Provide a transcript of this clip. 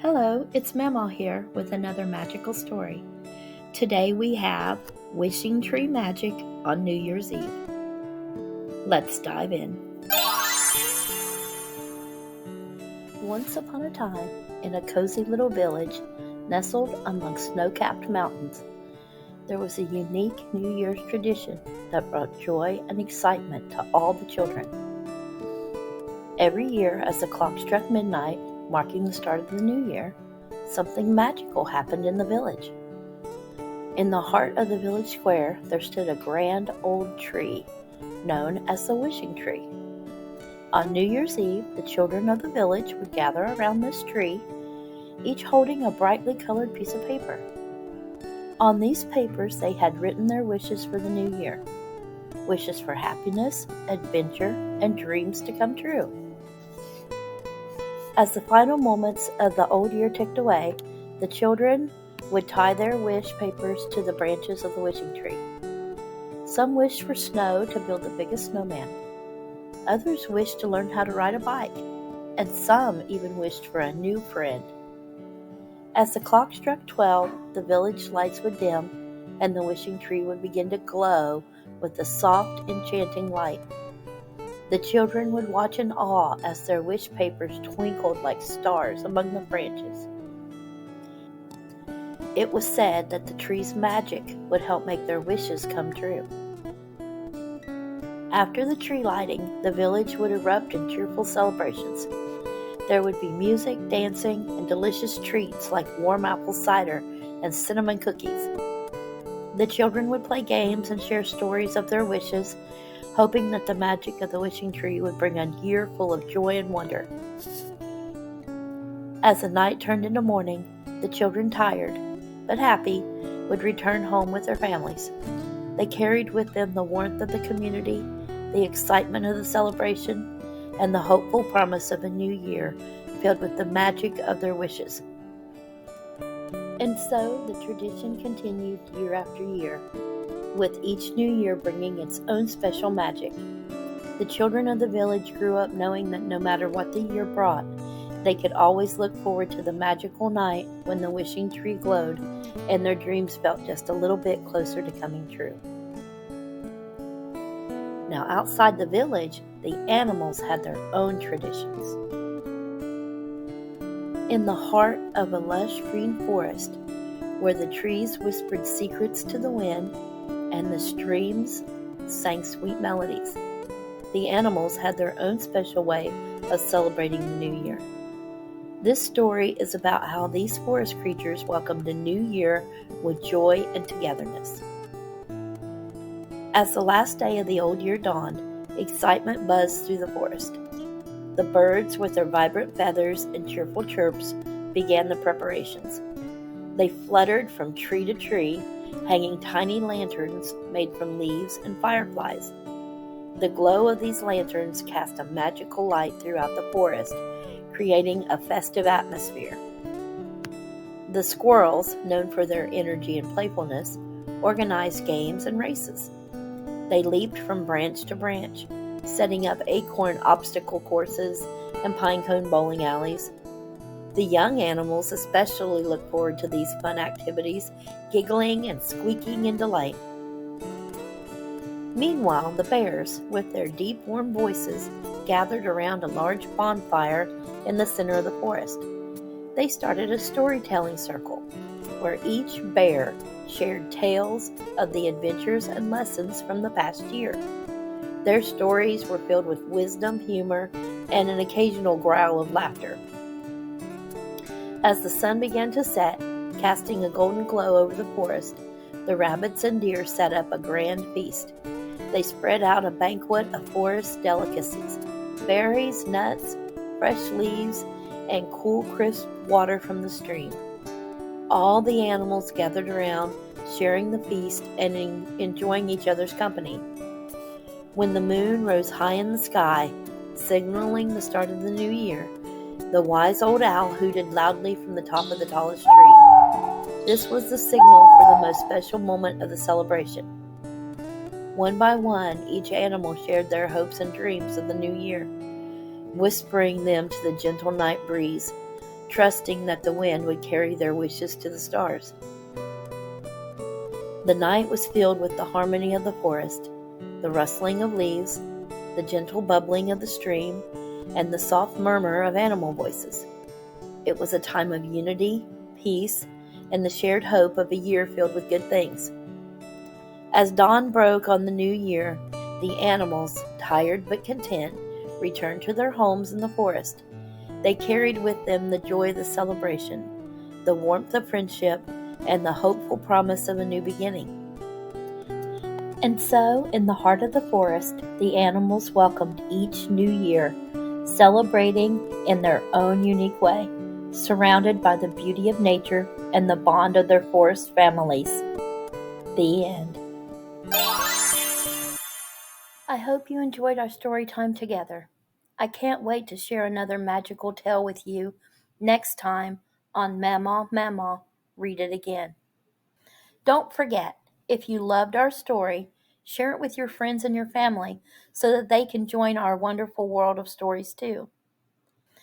Hello, it's Mamaw here with another magical story. Today we have Wishing Tree Magic on New Year's Eve. Let's dive in. Once upon a time, in a cozy little village nestled among snow-capped mountains, there was a unique New Year's tradition that brought joy and excitement to all the children. Every year, as the clock struck midnight, marking the start of the new year, something magical happened in the village. In the heart of the village square, there stood a grand old tree, known as the wishing tree. On New Year's Eve, the children of the village would gather around this tree, each holding a brightly colored piece of paper. On these papers, they had written their wishes for the new year. Wishes for happiness, adventure, and dreams to come true. As the final moments of the old year ticked away, the children would tie their wish papers to the branches of the wishing tree. Some wished for snow to build the biggest snowman. Others wished to learn how to ride a bike, and some even wished for a new friend. As the clock struck 12, the village lights would dim, and the wishing tree would begin to glow with a soft, enchanting light. The children would watch in awe as their wish papers twinkled like stars among the branches. It was said that the tree's magic would help make their wishes come true. After the tree lighting, the village would erupt in cheerful celebrations. There would be music, dancing, and delicious treats like warm apple cider and cinnamon cookies. The children would play games and share stories of their wishes, hoping that the magic of the wishing tree would bring a year full of joy and wonder. As the night turned into morning, the children, tired but happy, would return home with their families. They carried with them the warmth of the community, the excitement of the celebration, and the hopeful promise of a new year filled with the magic of their wishes. And so the tradition continued year after year, with each new year bringing its own special magic. The children of the village grew up knowing that no matter what the year brought, they could always look forward to the magical night when the wishing tree glowed and their dreams felt just a little bit closer to coming true. Now, outside the village, the animals had their own traditions. In the heart of a lush green forest, where the trees whispered secrets to the wind and the streams sang sweet melodies, the animals had their own special way of celebrating the new year. This story is about how these forest creatures welcomed a new year with joy and togetherness. As the last day of the old year dawned, excitement buzzed through the forest. The birds, with their vibrant feathers and cheerful chirps, began the preparations. They fluttered from tree to tree, hanging tiny lanterns made from leaves and fireflies. The glow of these lanterns cast a magical light throughout the forest, creating a festive atmosphere. The squirrels, known for their energy and playfulness, organized games and races. They leaped from branch to branch, setting up acorn obstacle courses and pinecone bowling alleys. The young animals especially looked forward to these fun activities, giggling and squeaking in delight. Meanwhile, the bears, with their deep, warm voices, gathered around a large bonfire in the center of the forest. They started a storytelling circle, where each bear shared tales of the adventures and lessons from the past year. Their stories were filled with wisdom, humor, and an occasional growl of laughter. As the sun began to set, casting a golden glow over the forest, the rabbits and deer set up a grand feast. They spread out a banquet of forest delicacies: berries, nuts, fresh leaves, and cool, crisp water from the stream. All the animals gathered around, sharing the feast and enjoying each other's company. When the moon rose high in the sky, signaling the start of the new year, the wise old owl hooted loudly from the top of the tallest tree. This was the signal for the most special moment of the celebration. One by one, each animal shared their hopes and dreams of the new year, whispering them to the gentle night breeze, trusting that the wind would carry their wishes to the stars. The night was filled with the harmony of the forest, the rustling of leaves, the gentle bubbling of the stream, and the soft murmur of animal voices. It was a time of unity, peace, and the shared hope of a year filled with good things. As dawn broke on the new year, the animals, tired but content, returned to their homes in the forest. They carried with them the joy of the celebration, the warmth of friendship, and the hopeful promise of a new beginning. And so, in the heart of the forest, the animals welcomed each new year, celebrating in their own unique way, surrounded by the beauty of nature and the bond of their forest families. The end. I hope you enjoyed our story time together. I can't wait to share another magical tale with you next time on Mama, Mama, Read It Again. Don't forget, if you loved our story, share it with your friends and your family so that they can join our wonderful world of stories too.